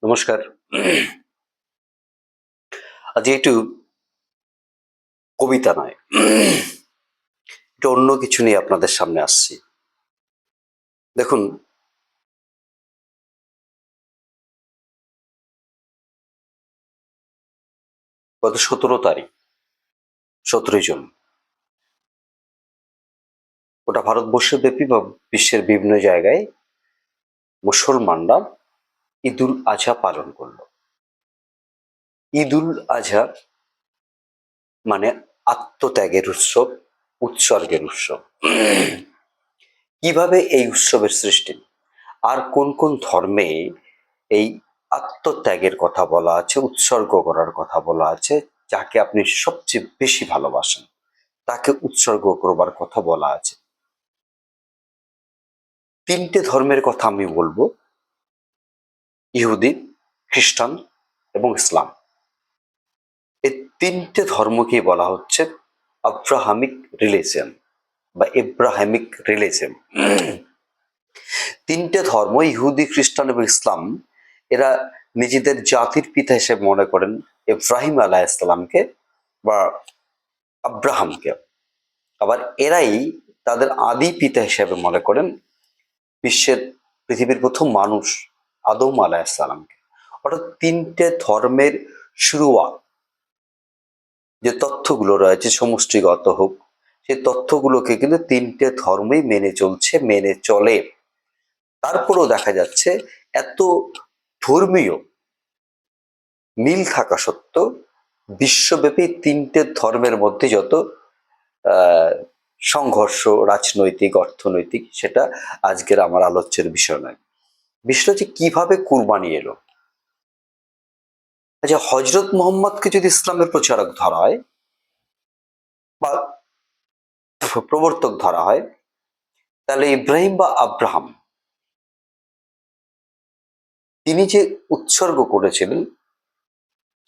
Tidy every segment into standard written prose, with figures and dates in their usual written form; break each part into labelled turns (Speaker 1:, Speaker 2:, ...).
Speaker 1: নমস্কার। আজকে একটু কবিতা নয়, একটু অন্য কিছু নিয়ে আপনাদের সামনে আসছি। দেখুন, গত ১৭ তারিখ, ১৭ই জুন, গোটা ভারতবর্ষ ব্যাপী বা বিশ্বের বিভিন্ন জায়গায় মুসলমানরা ঈদুল আজহা পালন করল। ঈদুল আজহা মানে আত্মত্যাগের উৎসব, উৎসর্গের উৎসব। কিভাবে এই উৎসবের সৃষ্টি, আর কোন কোন ধর্মে এই আত্মত্যাগের কথা বলা আছে, উৎসর্গ করার কথা বলা আছে, যাকে আপনি সবচেয়ে বেশি ভালোবাসেন তাকে উৎসর্গ করবার কথা বলা আছে। তিনটে ধর্মের কথা আমি বলবো: ইহুদি, খ্রিস্টান এবং ইসলাম। এই তিনটে ধর্মকেই বলা হচ্ছে আব্রাহামিক রিলিজিয়ন বা এব্রাহামিক রিলিজিয়ন। তিনটে ধর্ম, ইহুদি, খ্রিস্টান এবং ইসলাম, এরা নিজেদের জাতির পিতা হিসেবে মনে করেন ইব্রাহিম আলাইহিসসালামকে বা আব্রাহামকে। আবার এরাই তাদের আদি পিতা হিসেবে মনে করেন বিশ্বের পৃথিবীর প্রথম মানুষ আদম আলাইহিসসালামকে। অর্থাৎ তিনটে ধর্মের শুরুয়াত যে তথ্যগুলো রয়েছে সমষ্টিগত হোক, সেই তথ্যগুলোকে কিন্তু তিনটে ধর্মই মেনে চলছে, মেনে চলে। তারপরেও দেখা যাচ্ছে এত ধর্মীয় মিল থাকা সত্ত্বেও বিশ্বব্যাপী তিনটে ধর্মের মধ্যে যত সংঘর্ষ, রাজনৈতিক, অর্থনৈতিক, সেটা আজকের আমার আলোচ্যের বিষয় নয়। বিষয়টা হচ্ছে কিভাবে কুরবানি এলো। আচ্ছা, হজরত মোহাম্মদকে যদি ইসলামের প্রচারক ধরা হয় বা প্রবর্তক ধরা হয়, তাহলে ইব্রাহিম বা আব্রাহাম তিনি যে উৎসর্গ করেছিলেন,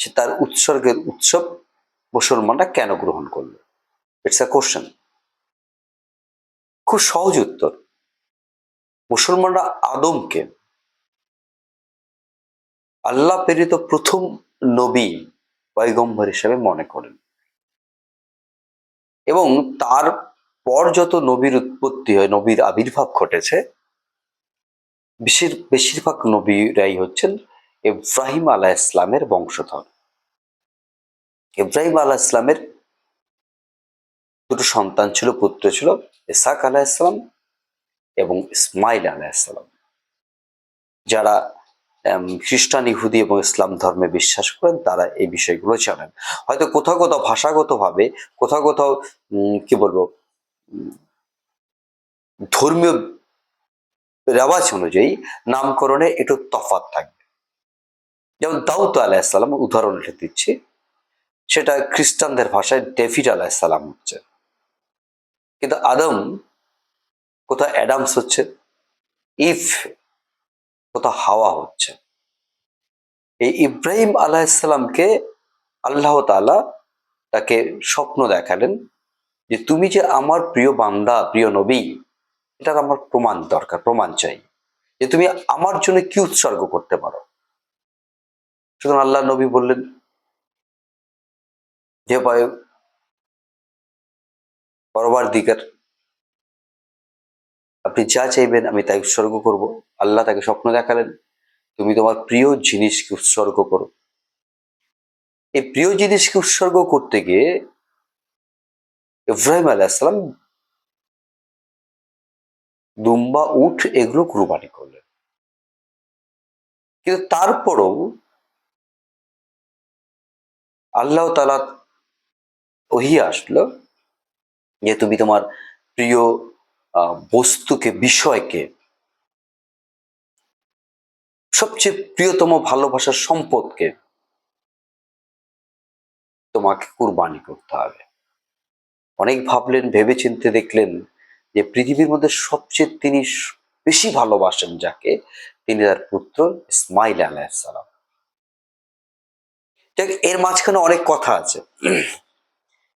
Speaker 1: সে তার উৎসর্গের উৎসব মুসলমানরা কেন গ্রহণ করলো? It's a question. খুব সহজ উত্তর। মুসলমানরা আদমকে আল্লাহ প্রেরিত প্রথম নবী, পয়গম্বর হিসেবে মনে করেন, এবং তার পর যত নবীর উৎপত্তি হয়, নবীর আবির্ভাব ঘটেছে, বেশিরভাগ নবীরাই হচ্ছেন ইব্রাহিম আলাইহিস সালামের বংশধর। ইব্রাহিম আলাইহিস সালামের দুটো সন্তান ছিল, পুত্র ছিল, ইসহাক আলাইহিস সালাম এবং ইসমাইল আলাইহিস সালাম। যারা খ্রিস্টান, ইহুদি এবং ইসলাম ধর্মে বিশ্বাস করেন তারা এই বিষয়গুলো জানেন। হয়তো কোথাও কোথাও ভাষাগতভাবে, কোথাও কোথাও কি বলবো, ধর্মীয় রেওয়াজ অনুযায়ী নামকরণে একটু তফাৎ থাকবে। যেমন দাউদ আলাইহিস সালাম, উদাহরণ এটা দিচ্ছি, সেটা খ্রিস্টানদের ভাষায় ডেভিড আলাইহিস সালাম হচ্ছে, কিন্তু আদম কোথাও অ্যাডামস হচ্ছে, ইভ কোথাও হাওয়া হচ্ছে। এই ইব্রাহিম আলাইহিস সালামকে আল্লাহ তাআলা তাকে স্বপ্ন দেখালেন যে তুমি যে আমার প্রিয় বান্দা, প্রিয় নবী, এটার আমার প্রমাণ দরকার, প্রমাণ চাই যে তুমি আমার জন্য কি উৎসর্গ করতে পারো। সুতরাং আল্লাহ নবী বললেন যে পরওয়ারদিগার, আপনি যা চাইবেন আমি তাই উৎসর্গ করব। আল্লাহ তাকে স্বপ্ন দেখালেন তুমি তোমার প্রিয় জিনিসকে উৎসর্গ করো। এই প্রিয় জিনিসকে উৎসর্গ করতে গিয়ে ইব্রাহিম আলাইহিস সালাম দুম্বা, উট এগুলো কুরবানি করলেন। কিন্তু তারপরও আল্লাহ তাআলা ওহী আসলো যে তুমি তোমার প্রিয় বস্তুকে, বিষয়কে, সবচেয়ে প্রিয়তম ভালোবাসার সম্পদকে তোমাকে কুরবানি করতে হবে। অনেক ভাবলেন, ভেবে চিন্তে দেখলেন যে পৃথিবীর মধ্যে সবচেয়ে তিনি বেশি ভালোবাসেন যাকে, তিনি তার পুত্র ইসমাইল আলাইহিস সালাম। এর মাঝখানে অনেক কথা আছে।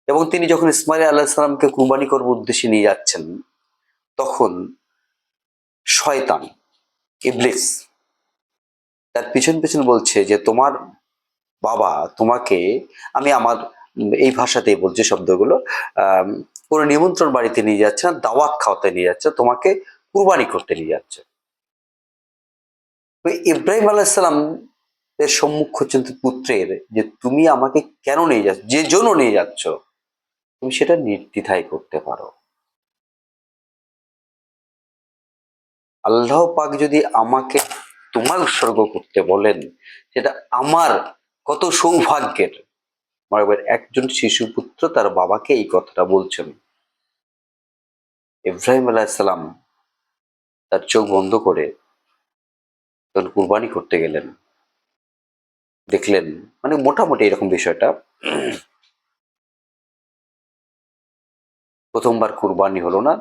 Speaker 1: এবং তিনি যখন ইসমাইল আলাইহিস সালামকে কুরবানি করবার উদ্দেশ্যে নিয়ে যাচ্ছেন, তখন শয়তান, ইবলিস, তার পিছন পিছন বলছে যে তোমার বাবা তোমাকে, আমি আমার এই ভাষাতেই বলছি শব্দগুলো, আহ কোনো নিমন্ত্রণ বাড়িতে নিয়ে যাচ্ছে না, দাওয়াত খাওয়াতে নিয়ে যাচ্ছে, তোমাকে কুরবানি করতে নিয়ে যাচ্ছে। ওই ইব্রাহিম আলাইসাল্লাম এর সম্মুখ হচ্ছেন পুত্রের, যে তুমি আমাকে কেন নিয়ে যাচ্ছ, যে জন্য নিয়ে যাচ্ছ, তুমি সেটা নির্দ্বিধায় করতে পারো। আল্লাহ পাক যদি আমাকে তোমার উৎসর্গ করতে বলেন, সেটা আমার কত সৌভাগ্যের। একজন শিশু পুত্র তার বাবাকে এই কথাটা বলছেন। ইব্রাহিম আলাইসাল্লাম তার চোখ বন্ধ করে তখন কুরবানি করতে গেলেন। দেখলেন মানে মোটামুটি এরকম বিষয়টা, প্রথমবার কুরবানি হলো না,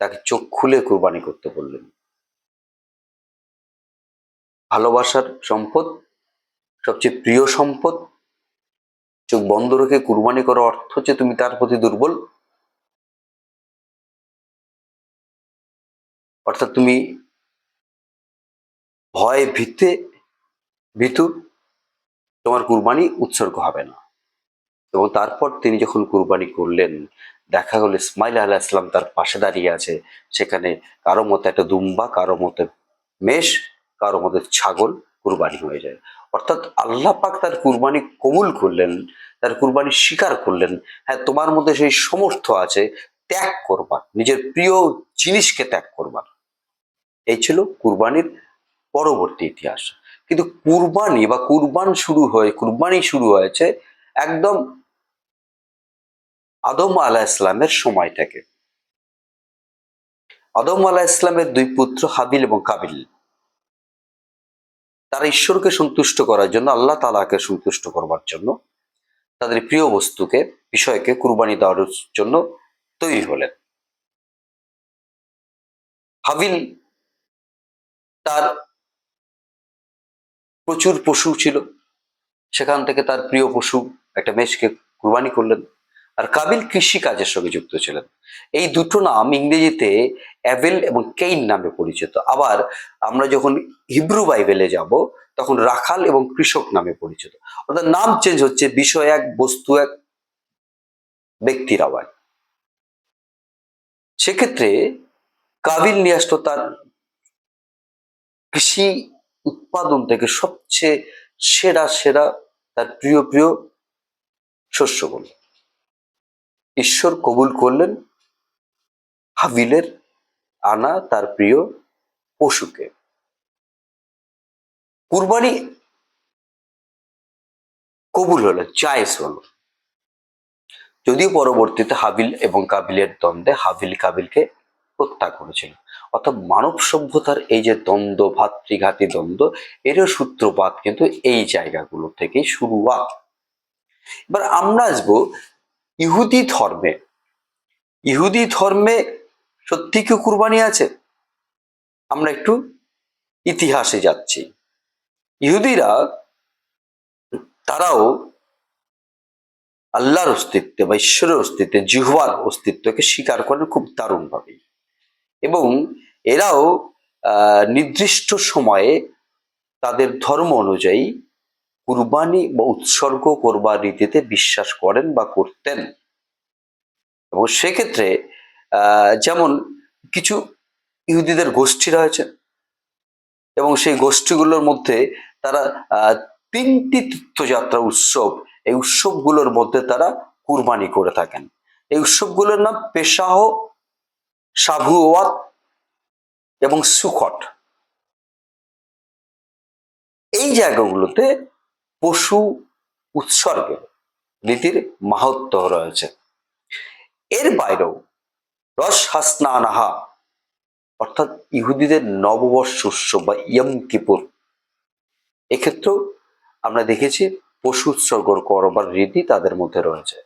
Speaker 1: তাকে চোখ খুলে কুরবানি করতে বললেন। ভালোবাসার সম্পদ, সবচেয়ে প্রিয় সম্পদ, চোখ বন্ধ রেখে কুরবানি করার অর্থ হচ্ছে তুমি তার প্রতি দুর্বল, অর্থাৎ তুমি ভয়ে ভীতু, তোমার কুরবানি উৎসর্গ হবে না। এবং তারপর তিনি যখন কুরবানি করলেন, দেখা গেল ইসমাইল আলাইহিস সালাম তার পাশে দাঁড়িয়ে আছে। সেখানে কারো মতে একটা দুম্বা, কারো মতে মেষ, কারো মতে ছাগল কুরবানি হয়ে যায়। অর্থাৎ আল্লাহ পাক তার কুরবানি কবুল করলেন, তার কুরবানি স্বীকার করলেন। হ্যাঁ, তোমার মধ্যে সেই সমর্থ আছে ত্যাগ করবার, নিজের প্রিয় জিনিসকে ত্যাগ করবার। এই ছিল কুরবানির পরবর্তী ইতিহাস। কিন্তু কুরবানি শুরু হয়েছে একদম আদম আলাইহিসসালামের সময় থেকে। আদম আলাইহিসসালামের দুই পুত্র হাবিল এবং কাবিল, তারা ঈশ্বরকে সন্তুষ্ট করার জন্য, আল্লাহ তাআলাকে সন্তুষ্ট করবার জন্য তাদের প্রিয় বস্তুকে, বিষয়কে কুরবানি দেওয়ার জন্য তৈরি হলেন। হাবিল, তার প্রচুর পশু ছিল, সেখান থেকে তার প্রিয় পশু একটা মেষকে কুরবানি করলেন। আর কাবিল কৃষি কাজের সঙ্গে যুক্ত ছিলেন। এই দুটো নাম ইংরেজিতে অ্যাবেল এবং কেইন নামে পরিচিত। আবার আমরা যখন হিব্রু বাইবেলে যাব, তখন রাখাল এবং কৃষক নামে পরিচিত। অর্থাৎ নাম চেঞ্জ হচ্ছে, বিষয় এক, বস্তু এক, ব্যক্তিরাও এক। সেক্ষেত্রে কাবিল নিয়ে আসলো তার কৃষি উৎপাদন থেকে সবচেয়ে সেরা সেরা তার প্রিয় প্রিয় শস্যগুলো। ঈশ্বর কবুল করলেন হাবিলের আনা তার প্রিয় পশুকে। কুরবানি কবুল হলো, জায়েজ হলো। যদিও পরবর্তীতে হাবিল এবং কাবিলের দ্বন্দ্বে হাবিল কাবিলকে হত্যা করেছিল। অর্থাৎ মানব সভ্যতার এই যে দ্বন্দ্ব, ভাতৃঘাতী দ্বন্দ্ব, এরও সূত্রপাত কিন্তু এই জায়গাগুলো থেকেই শুরুয়াত। এবার আমরা আসবো ইহুদি ধর্মে। ইহুদি ধর্মে সত্যি কি কুরবানি আছে? আমরা একটু ইতিহাসে যাচ্ছি। ইহুদিরা, তারাও আল্লাহর অস্তিত্বে বা ঈশ্বরের অস্তিত্বে, জিহ্বার অস্তিত্বকে স্বীকার করেন খুব দারুণভাবে। এবং এরাও নির্দিষ্ট সময়ে তাদের ধর্ম অনুযায়ী কুরবানি বা উৎসর্গ করবার রীতিতে বিশ্বাস করেন বা করতেন। এবং সেক্ষেত্রে যেমন কিছু ইহুদিদের গোষ্ঠী রয়েছে, এবং সেই গোষ্ঠীগুলোর মধ্যে তারা তিনটি তীর্থযাত্রা উৎসব, এই উৎসবগুলোর মধ্যে তারা কুরবানি করে থাকেন। এই উৎসবগুলোর নাম পেসাহ, শাভুয়াত এবং সুখট। এই জায়গাগুলোতে পশু উৎসর্গের রীতির মাহাত্ম্য রয়েছে। এর বাইরেও রস হাসনা আনাহা, অর্থাৎ ইহুদিদের নববর্ষ উৎসব বা ইয়ম কিপুর, এক্ষেত্রেও আমরা দেখেছি পশু উৎসর্গ করবার রীতি তাদের মধ্যে রয়েছে।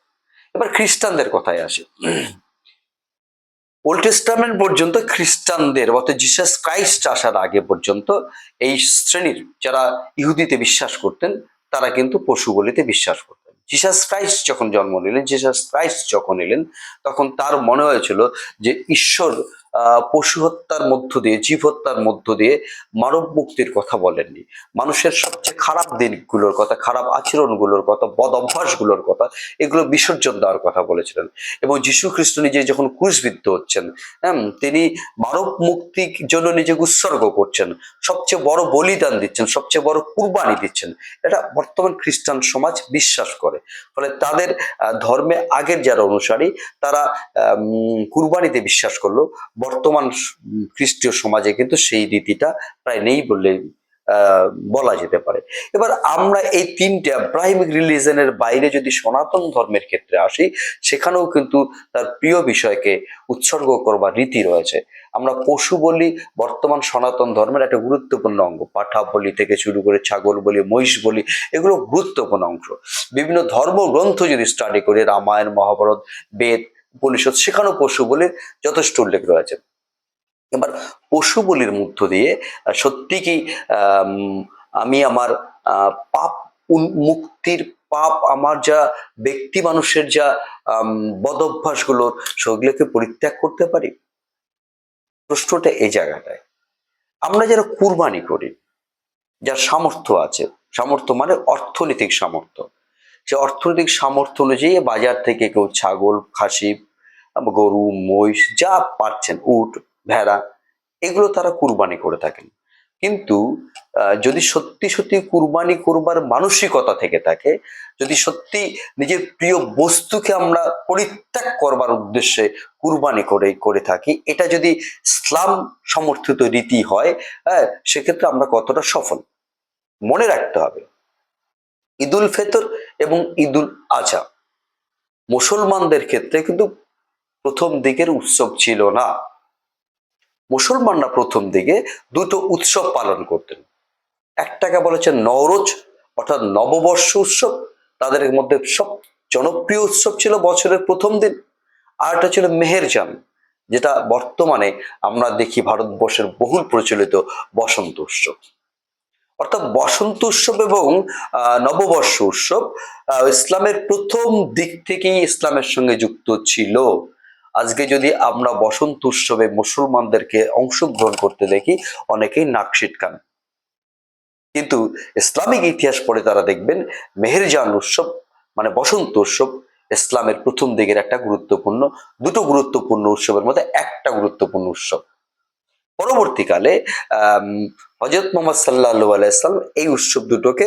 Speaker 1: এবার খ্রিস্টানদের কথায় আসি। ওল্ড টেস্টামেন্ট পর্যন্ত খ্রিস্টানদের, অর্থাৎ জিসাস ক্রাইস্ট আসার আগে পর্যন্ত এই শ্রেণীর যারা ইহুদিতে বিশ্বাস করতেন, তারা কিন্তু পশু বলিতে বিশ্বাস করতেন। জিসাস ক্রাইস্ট যখন জন্ম নিলেন, জিসাস ক্রাইস্ট যখন এলেন, তখন তার মনে হয়েছিল যে ঈশ্বর পশু হত্যার মধ্য দিয়ে, জীব হত্যার মধ্য দিয়ে মানব মুক্তির কথা বলেননি। মানুষের সবচেয়ে খারাপ দিকগুলোর কথা, খারাপ আচরণগুলোর কথা, বদ অভ্যাসগুলোর কথা, এগুলো বিসর্জন দেওয়ার কথা বলেছিলেন। এবং যীশু খ্রিস্ট নিজে যখন ক্রুশবিদ্ধ হচ্ছেন, তিনি মানব মুক্তির জন্য নিজেকে উৎসর্গ করছেন, সবচেয়ে বড় বলিদান দিচ্ছেন, সবচেয়ে বড় কুরবানি দিচ্ছেন। এটা বর্তমান খ্রিস্টান সমাজ বিশ্বাস করে। ফলে তাদের ধর্মে আগের যারা অনুসারী তারা কুরবানিতে বিশ্বাস করলো, বর্তমান খ্রিস্টীয় সমাজে কিন্তু সেই রীতিটা প্রায় নেই বললে বলা যেতে পারে। এবার আমরা এই তিনটে আব্রাহিমিক রিলিজনের বাইরে যদি সনাতন ধর্মের ক্ষেত্রে আসি, সেখানেও কিন্তু তার প্রিয় বিষয়কে উৎসর্গ করবার রীতি রয়েছে। আমরা পশু বলি বর্তমান সনাতন ধর্মের একটা গুরুত্বপূর্ণ অঙ্গ। পাঠা বলি থেকে শুরু করে ছাগল বলি, মহিষ বলি, এগুলো গুরুত্বপূর্ণ অংশ। বিভিন্ন ধর্মগ্রন্থ যদি স্টাডি করি, রামায়ণ, মহাভারত, বেদ, উপনিষদ, সেখানেও পশু বলির যথেষ্ট উল্লেখ রয়েছে। এবার পশু বলির মধ্য দিয়ে সত্যি কি আমি আমার পাপ মুক্তির, পাপ আমার যা ব্যক্তি মানুষের যা বদ অভ্যাসগুলো, সেগুলোকে পরিত্যাগ করতে পারি? প্রশ্নটা এই জায়গাটায়। আমরা যারা কুরবানি করি, যার সামর্থ্য আছে, সামর্থ্য মানে অর্থনৈতিক সামর্থ্য, সে অর্থনৈতিক সামর্থ্য অনুযায়ী বাজার থেকে কেউ ছাগল, খাসি, গরু, মহিষ যা পাচ্ছেন, উট, ভেড়া, এগুলো তারা কুরবানি করে থাকেন। কিন্তু যদি সত্যি সত্যি কুরবানি করবার মানসিকতা থেকে থাকে, যদি সত্যি নিজের প্রিয় বস্তুকে আমরা পরিত্যাগ করবার উদ্দেশ্যে কুরবানি করে থাকি, এটা যদি ইসলাম সমর্থিত রীতি হয়, হ্যাঁ, সেক্ষেত্রে আমরা কতটা সফল। মনে রাখতে হবে, ঈদুল ফিতর এবং ঈদুল আজহা মুসলমানদের ক্ষেত্রে কিন্তু প্রথম দিকের উৎসব ছিল না। মুসলমানরা প্রথম দিকে দুটো উৎসব পালন করতেন। একটাকে বলেছে নওরোজ, অর্থাৎ নববর্ষ উৎসব, তাদের মধ্যে সব জনপ্রিয় উৎসব ছিল বছরের প্রথম দিন। আর একটা ছিল মেহেরজান, যেটা বর্তমানে আমরা দেখি ভারতবর্ষের বহুল প্রচলিত বসন্ত উৎসব। অর্থাৎ বসন্ত উৎসব এবং নববর্ষ উৎসব ইসলামের প্রথম দিক থেকেই ইসলামের সঙ্গে যুক্ত ছিল। আজকে যদি আমরা বসন্ত উৎসবে মুসলমানদেরকে অংশগ্রহণ করতে দেখি, অনেকেই নাক সিটকান। কিন্তু ইসলামিক ইতিহাস পড়ে তারা দেখবেন মেহেরজান উৎসব মানে বসন্ত উৎসব ইসলামের প্রথম দিকের একটা গুরুত্বপূর্ণ, দুটো গুরুত্বপূর্ণ উৎসবের মধ্যে একটা গুরুত্বপূর্ণ উৎসব। পরবর্তীকালে হযরত মুহাম্মদ সাল্লাল্লাহু আলাইহি সাল্লাম এই উৎসব দুটোকে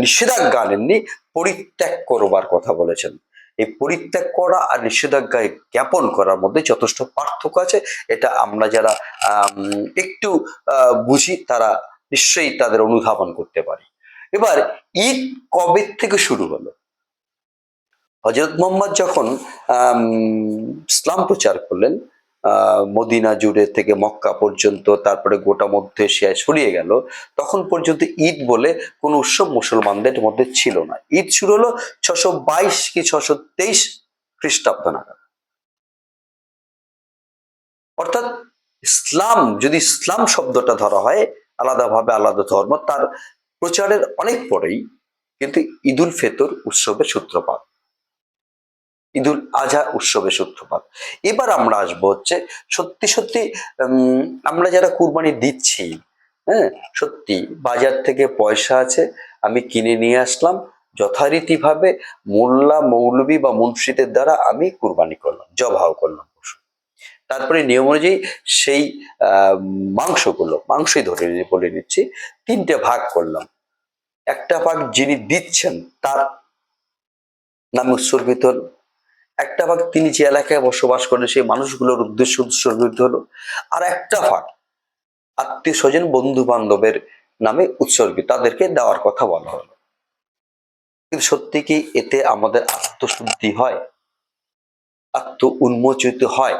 Speaker 1: নিষেধাজ্ঞা আনেননি, পরিত্যাগ করবার কথা বলেছেন। এই পরিত্যাগ করা আর নিষেধাজ্ঞা জ্ঞাপন করার মধ্যে যথেষ্ট পার্থক্য আছে। এটা আমরা যারা একটু বুঝি তারা নিশ্চয়ই তাদের অনুধাবন করতে পারি। এবার ঈদ কবে থেকে শুরু হলো? হযরত মুহাম্মদ যখন ইসলাম প্রচার করলেন, মদিনা জুড়ে থেকে মক্কা পর্যন্ত, তারপরে গোটা মধ্য এশিয়ায় ছড়িয়ে গেল, তখন পর্যন্ত ঈদ বলে কোন উৎসব মুসলমানদের মধ্যে ছিল না। ঈদ শুরু হলো 622 কি 623 খ্রিস্টাব্দ নাগাদ। অর্থাৎ ইসলাম, যদি ইসলাম শব্দটা ধরা হয় আলাদাভাবে, আলাদা ধর্ম, তার প্রচারের অনেক পরেই কিন্তু ঈদুল ফিতর উৎসবের সূত্রপাত, ঈদুল আজহা উৎসবের সূত্রপাত। এবার আমরা আসবো হচ্ছে সত্যি সত্যি আমরা যারা কুরবানি দিচ্ছি, হ্যাঁ, সত্যি বাজার থেকে পয়সা আছে, আমি কিনে নিয়ে আসলাম, যথারীতিভাবে মোল্লা মৌলবি বা মুন্সিদের দ্বারা আমি কুরবানি করলাম, জবাহ করলাম পশু। তারপরে নিয়ম অনুযায়ী সেই মাংসই ধরে বলে নিচ্ছি, তিনটে ভাগ করলাম। একটা ভাগ যিনি দিচ্ছেন তার নামে উৎসর্গিত হলো, একটা ভাগ তিনি যে এলাকায় বসবাস করেন সেই মানুষগুলোর উদ্দেশ্যে উৎসর্গিত হলো, আর একটা ভাগ আত্মীয় স্বজন বন্ধু বান্ধবের নামে উৎসর্গিত, তাদেরকে দেওয়ার কথা বলা হলো। কিন্তু সত্যি কি এতে আমাদের আত্মশুদ্ধি হয়, আত্ম উন্মোচিত হয়?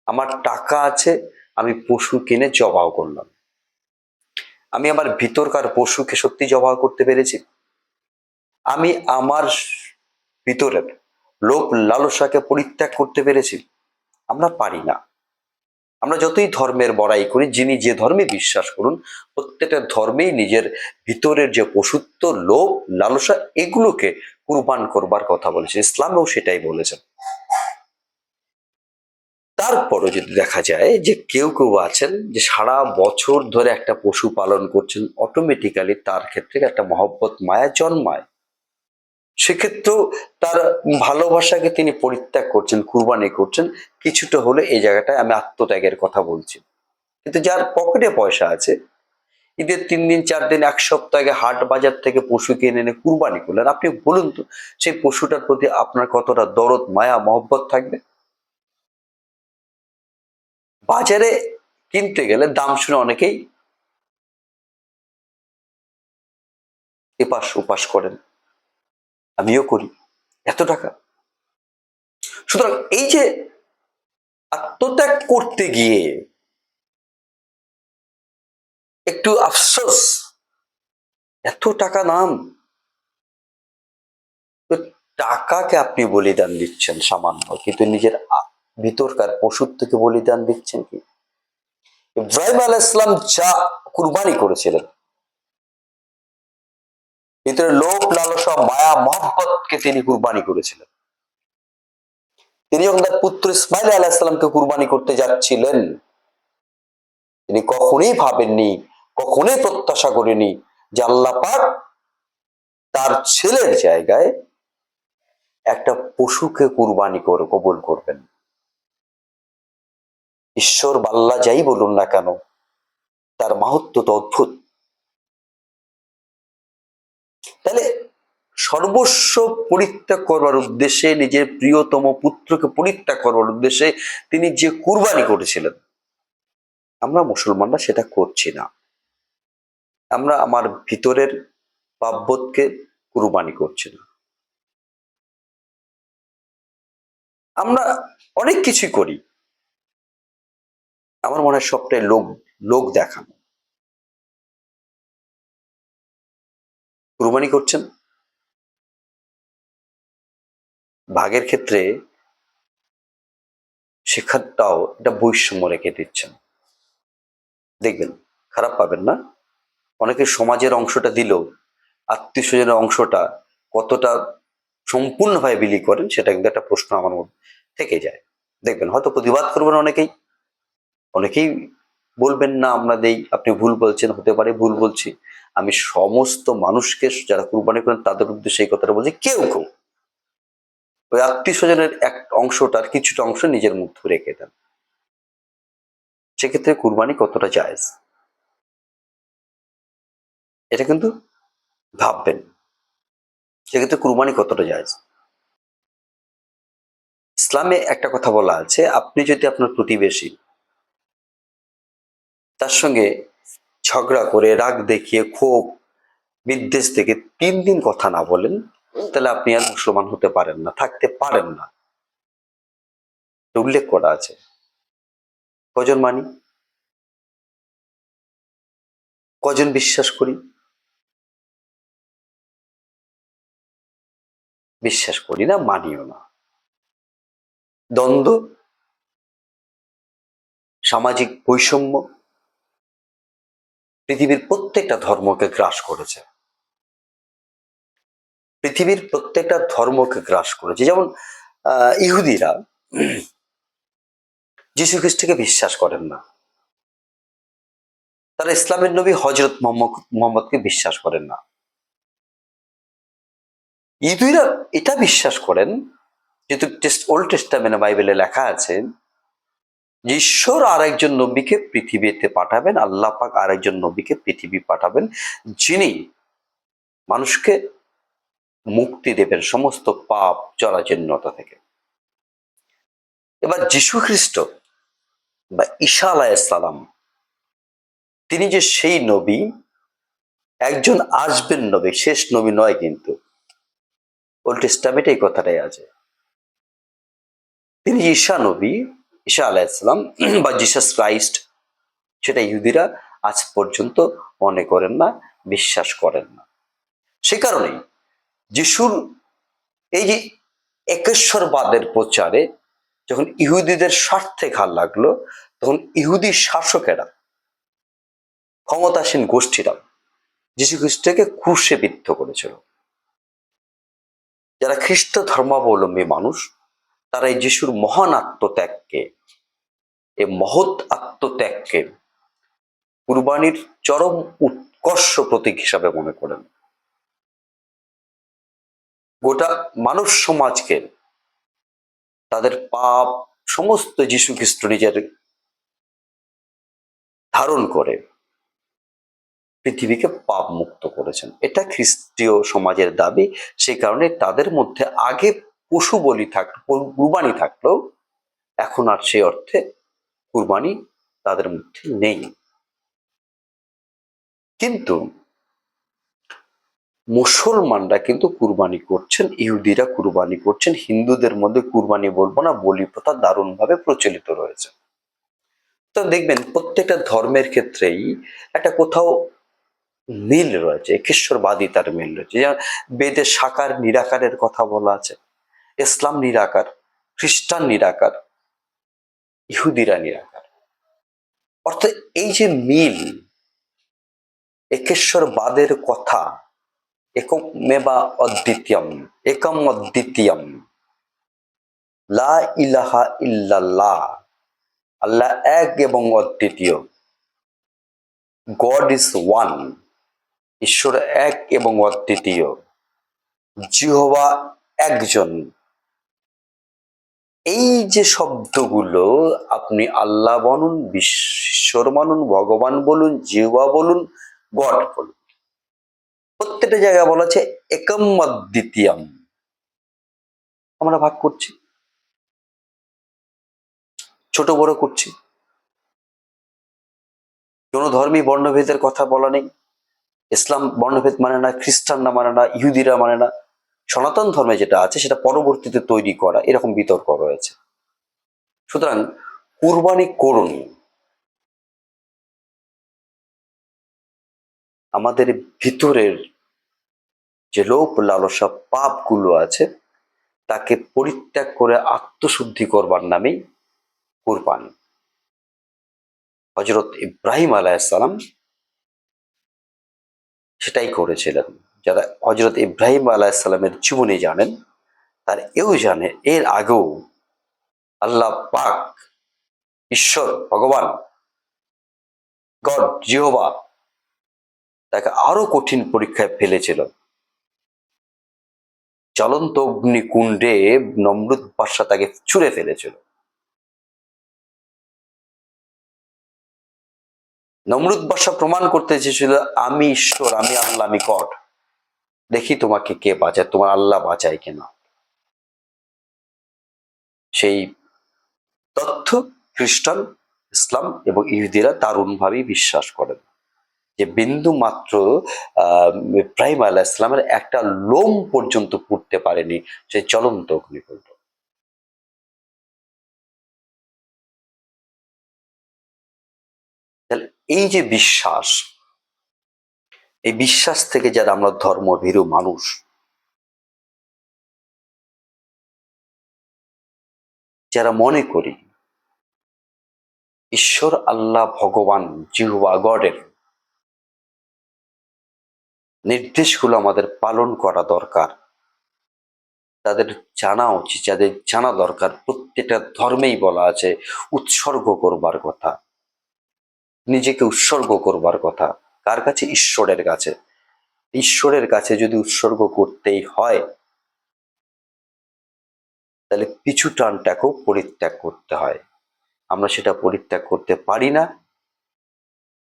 Speaker 1: আমার টাকা আছে, আমি পশু কিনে জবাহ করলাম, আমি আমার ভিতরকার পশুকে সত্যি জবাহ করতে পেরেছি? আমি আমার ভিতরের লোভ লালসাকে পরিত্যাগ করতে পেরেছি? আমরা পারি না। আমরা যতই ধর্মের বড়াই করি, যিনি যে ধর্মে বিশ্বাস করুন, প্রত্যেকটা ধর্মেই নিজের ভিতরের যে পশুত্ব, লোভ, লালসা, এগুলোকে কুরবান করবার কথা বলেছে। ইসলামেও সেটাই বলেছেন। তারপরও যদি দেখা যায় যে কেউ কেউ আছেন যে সারা বছর ধরে একটা পশু পালন করছেন, অটোমেটিক্যালি তার ক্ষেত্রে একটা মহব্বত মায়া জন্মায়। সেক্ষেত্রেও তার ভালোবাসাকে তিনি পরিত্যাগ করছেন, কুরবানি করছেন। কিছুটা হলে এই জায়গাটায় আমি আত্মত্যাগের কথা বলছি। কিন্তু যার পকেটে পয়সা আছে, ঈদের ৩ দিন ৪ দিন ১ সপ্তাহ আগে হাট বাজার থেকে পশু কিনে এনে কুরবানি করলেন। আপনি বলুন তো সেই পশুটার প্রতি আপনার কতটা দরদ, মায়া, মহব্বত থাকবে? বাজারে কিনতে গেলে দাম শুনে অনেকেই এপাশ ওপাশ করেন। আমিও করি। এত টাকা! সুতরাং এই যে আত্মত্যাগ করতে গিয়ে একটু আফসোস, এত টাকা নাম, তো টাকাকে আপনি বলিদান দিচ্ছেন সামান্য, কিন্তু নিজের ভিতরকার পশুর থেকে বলিদান দিচ্ছেন কি? ইব্রাহিম আলাইহিস সালাম যা কুরবানি করেছিলেন, ভিতরে লোভ লালসা মায়া মহব্বতকে তিনি কুরবানি করেছিলেন। তিনি যখন তার পুত্র ইসমাইল আলাইহিস সালামকে কুরবানি করতে যাচ্ছিলেন, তিনি কখনোই ভাবেননি, কখনোই প্রত্যাশা করেনি যে আল্লাহ পাক তার ছেলের জায়গায় একটা পশুকে কুরবানি করে কবুল করবেন। ঈশ্বর বা আল্লাহ যাই বলুন না কেন, তার মাহাত্ম্য তো অদ্ভুত। তাহলে সর্বস্ব পরিত্যাগ করবার উদ্দেশ্যে, নিজের প্রিয়তম পুত্রকে পরিত্যাগ করবার উদ্দেশ্যে তিনি যে কুরবানি করেছিলেন, আমরা মুসলমানরা সেটা করছি না। আমরা আমার ভিতরের পাপবোধকে কুরবানি করছি না। আমরা অনেক কিছুই করি, আমার মনে হয় সবটাই লোক লোক দেখানো। কুরবানি করছেন, ভাগের ক্ষেত্রে শিক্ষাটাও একটা বৈষম্য রেখে দিচ্ছেন। দেখবেন, খারাপ পাবেন না, অনেকে সমাজের অংশটা দিলেও আত্মীয় স্বজনের অংশটা কতটা সম্পূর্ণভাবে বিলি করেন সেটা কিন্তু একটা প্রশ্ন আমার মধ্যে থেকে যায়। দেখবেন হয়তো প্রতিবাদ করবেন অনেকেই, অনেকেই বলবেন না আমরা দেই, আপনি ভুল বলছেন, হতে পারে ভুল বলছি। আমি সমস্ত মানুষকে যারা কুরবানি করেন তাদের উদ্দেশ্যে এই কথাটা বলছি, কেউ কেউ ওই আত্মীয় স্বজনের এক অংশটার কিছুটা অংশ নিজের মধ্যে রেখে দেন। সেক্ষেত্রে কুরবানি কতটা জায়েজ এটা কিন্তু ভাববেন। সেক্ষেত্রে কুরবানি কতটা জায়েজ। ইসলামে একটা কথা বলা আছে, আপনি যদি আপনার প্রতিবেশী তার সঙ্গে ঝগড়া করে, রাগ দেখিয়ে, ক্ষোভ বিদ্বেষ থেকে ৩ দিন কথা না বলেন, তাহলে আপনি আর মুসলমান হতে পারেন না, থাকতে পারেন না। উল্লেখ করা আছে। কজন মানি, কজন বিশ্বাস করি? বিশ্বাস করি না, মানিও না। দ্বন্দ্ব, সামাজিক বৈষম্য পৃথিবীর প্রত্যেকটা ধর্মকে গ্রাস করেছে। পৃথিবীর প্রত্যেকটা ধর্মকে গ্রাস করেছে। যেমন ইহুদিরা যীশু খ্রিস্টকে বিশ্বাস করেন না, তারা ইসলামের নবী হযরত মুহাম্মদকে বিশ্বাস করেন না। ইহুদিরা এটা বিশ্বাস করেন, যেহেতু ওল্ড টেস্টামেন্টে বাইবেলে লেখা আছে যে ঈশ্বর আরেকজন নবীকে পৃথিবীতে পাঠাবেন, আল্লাহ পাক আরেকজন নবীকে পৃথিবী পাঠাবেন, যিনি মানুষকে মুক্তি দেবেন সমস্ত পাপ জরাজীর্ণতা থেকে। এবার যীশু খ্রিস্ট বা ঈসা আলাইহিস সালাম, তিনি যে সেই নবী, একজন আসবেন নবী, শেষ নবী নয় কিন্তু। ওল্ড টেস্টামেন্টে এই কথাটাই আছে। তিনি ঈসা নবী, ঈসা আলাইহিস সালাম বা জিসাস ক্রাইস্ট, সেটা ইহুদিরা আজ পর্যন্ত মনে করেন না, বিশ্বাস করেন না। সে কারণেই যিশুর এই যে একেশ্বরবাদের প্রচারে যখন ইহুদিদের স্বার্থে ঘা লাগলো, তখন ইহুদি শাসকেরা, ক্ষমতাসীন গোষ্ঠীরা যীশু খ্রিস্টকে ক্রুশে বিদ্ধ করেছিল। যারা খ্রিস্ট ধর্মাবলম্বী মানুষ, তারা এই যিশুর মহান আত্মত্যাগকে এই মহৎ আত্মত্যাগকে কুরবানির চরম উৎকর্ষ প্রতীক হিসাবে মনে করেন। গোটা মানব সমাজকে তাদের পাপ সমস্ত যীশু খ্রিস্ট নিজের ধারণ করে পৃথিবীকে পাপ মুক্ত করেছেন, এটা খ্রিস্টীয় সমাজের দাবি। সেই কারণে তাদের মধ্যে আগে পশু বলি কুরবানি থাকলেও এখন আর সেই অর্থে কুরবানি তাদের মধ্যে নেই। কিন্তু মুসলমানরা কিন্তু কুরবানি করছেন, ইহুদিরা কুরবানি করছেন, হিন্দুদের মধ্যে কুরবানি বলবো না, বলি প্রথা দারুণভাবে প্রচলিত রয়েছে। তো দেখবেন প্রত্যেকটা ধর্মের ক্ষেত্রেই একটা কোথাও মিল রয়েছে, একেশ্বরবাদিতার মিল রয়েছে। যেমন বেদে সাকার নিরাকারের কথা বলা আছে, ইসলাম নিরাকার, খ্রিস্টান নিরাকার, ইহুদিরা নিরাকার। অর্থাৎ এই যে মিল, একেশ্বরবাদের কথা, একমেবা অদ্বিতীয়ম, একম অদ্বিতীয়ম, লা ইলাহা ইল্লাল্লাহ, আল্লাহ এক এবং অদ্বিতীয়, গড ইজ ওয়ান, ঈশ্বর এক এবং অদ্বিতীয়, জিহোবা একজন। এই যে শব্দগুলো, আপনি আল্লাহ বলুন, ঈশ্বর মানুন, ভগবান বলুন, জিহোবা বলুন, গড বলুন, প্রত্যেকটা জায়গায় বলা আছে একম অদ্বিতীয়ম। আমরা ভাগ করছি, ছোট বড় করছি, কোন ধর্মী বর্ণভেদের কথা বলা নেই। ইসলাম বর্ণভেদ মানে না, খ্রিস্টানরা মানে না, ইহুদিরা মানে না। সনাতন ধর্মে যেটা আছে সেটা পরবর্তীতে তৈরি করা, এরকম বিতর্ক রয়েছে। সুতরাং কুরবানি করুন, আমাদের ভিতরের যে লোভ লালসা পাপগুলো আছে তাকে পরিত্যাগ করে আত্মশুদ্ধি করবার নামেই কুরবানি। হযরত ইব্রাহিম আলাইহিসসালাম সেটাই করেছিলেন। যারা হযরত ইব্রাহিম আলাইহিসসালামের জীবনী জানেন, তার এও জানে এর আগেও আল্লাহ পাক, ঈশ্বর ভগবান, গড, জিহোবা তাকে আরো কঠিন পরীক্ষায় ফেলেছিল। জ্বলন্ত অগ্নিকুণ্ডে নমরুদ বাদশা তাকে ছুঁড়ে ফেলেছিল। নমরুদ বাদশা প্রমাণ করতে চেয়েছিল আমি ঈশ্বর, আমি আল্লাহ, আমি গড, দেখি তোমাকে কে বাঁচায়, তোমার আল্লাহ বাঁচায় কিনা। সেই তথ্য খ্রিস্টান, ইসলাম এবং ইহুদিরা দারুণভাবেই বিশ্বাস করেন যে বিন্দু মাত্র ইব্রাহিম আলাইহিস সালামের একটা লোম পর্যন্ত পুড়তে পারেনি সেই জ্বলন্ত অগ্নিকুণ্ড। তাহলে এই যে বিশ্বাস, এই বিশ্বাস থেকে যারা আমরা ধর্মভীরু মানুষ, যারা মনে করি ঈশ্বর আল্লাহ ভগবান জিহোবা গডের নির্দেশগুলো আমাদের পালন করা দরকার, তাদের জানা উচিত, যাদের জানা দরকার। প্রত্যেকটা ধর্মেই বলা আছে উৎসর্গ করবার কথা, নিজেকে উৎসর্গ করবার কথা। কার কাছে? ঈশ্বরের কাছে। ঈশ্বরের কাছে যদি উৎসর্গ করতেই হয় তাহলে পিছু টানটাকেও পরিত্যাগ করতে হয়। আমরা সেটা পরিত্যাগ করতে পারি না,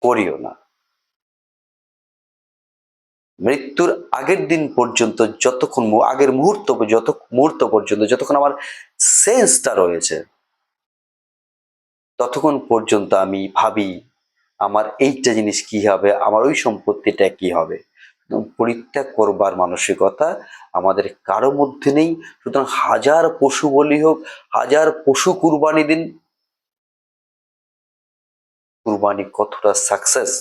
Speaker 1: করিও না। মৃত্যুর আগের দিন পর্যন্ত, যতক্ষণ আগের মুহূর্ত পর্যন্ত যতক্ষণ আমার সেন্সটা রয়েছে, ততক্ষণ পর্যন্ত আমি ভাবি আমার এইটা জিনিস কি হবে, আমার ওই সম্পত্তিটা কি হবে। পরিত্যাগ করবার মানসিকতা আমাদের কারো মধ্যে নেই। সুতরাং হাজার পশু বলি হোক, হাজার পশু কুরবানি দিন, কুরবানি কতটা সাকসেস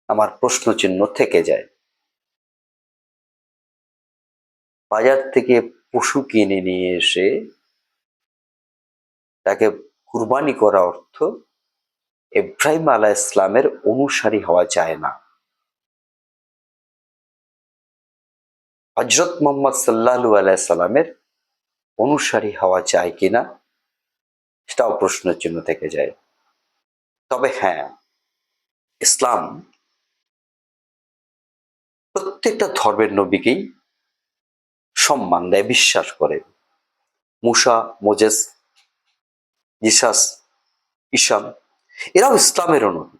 Speaker 1: আমার প্রশ্ন চিহ্ন থেকে যায়। বাজার থেকে পশু কিনে নিয়ে এসে তাকে কুরবানি করা অর্থ ইব্রাহিম আলাইহিস সালামের অনুসারী হওয়া যায় না। হযরত মুহাম্মদ সাল্লাল্লাহু আলাইহি সাল্লামের অনুসারী হওয়া যায় কিনা সেটাও প্রশ্নের চিহ্ন থেকে যায়। তবে হ্যাঁ, ইসলাম প্রত্যেকটা ধর্মের নবীকেই সম্মান দেয়, বিশ্বাস করে। মুসা, মোজেস, জিসাস, ঈশান এরাও ইসলামের নবী।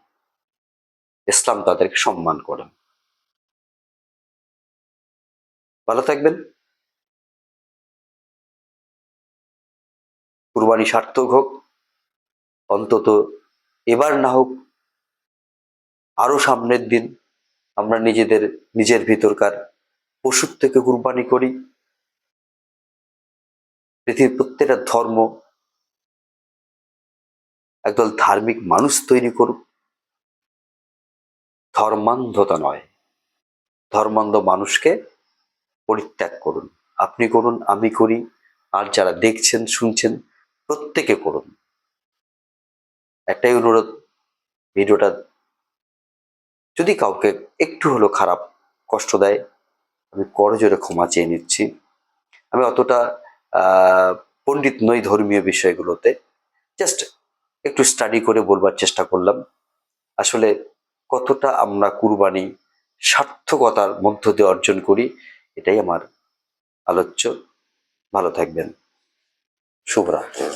Speaker 1: ইসলাম তাদেরকে সম্মান করে। ভালো থাকবেন। কুরবানি সার্থক হোক, অন্তত এবার না হোক, আরো সামনের দিন আমরা নিজের ভিতরকার পশুর থেকে কুরবানি করি। পৃথিবীর প্রত্যেকটা ধর্ম একদল ধার্মিক মানুষ তৈরি করুক, ধর্মান্ধতা নয়। ধর্মান্ধ মানুষকে পরিত্যাগ করুন। আপনি করুন, আমি করি, আর যারা দেখছেন শুনছেন প্রত্যেকে করুন। একটাই অনুরোধ, ভিডিওটা যদি কাউকে একটু হলো খারাপ কষ্ট দেয়, আমি করজোরে ক্ষমা চেয়ে নিচ্ছি। আমি অতটা পণ্ডিত নই ধর্মীয় বিষয়গুলোতে, জাস্ট একটু স্টাডি করে বলবার চেষ্টা করলাম। আসলে কতটা আমরা কুরবানি সার্থকতার মধ্য দিয়ে অর্জন করি, এটাই আমার আলোচ্য। ভালো থাকবেন। শুভরাত্রি।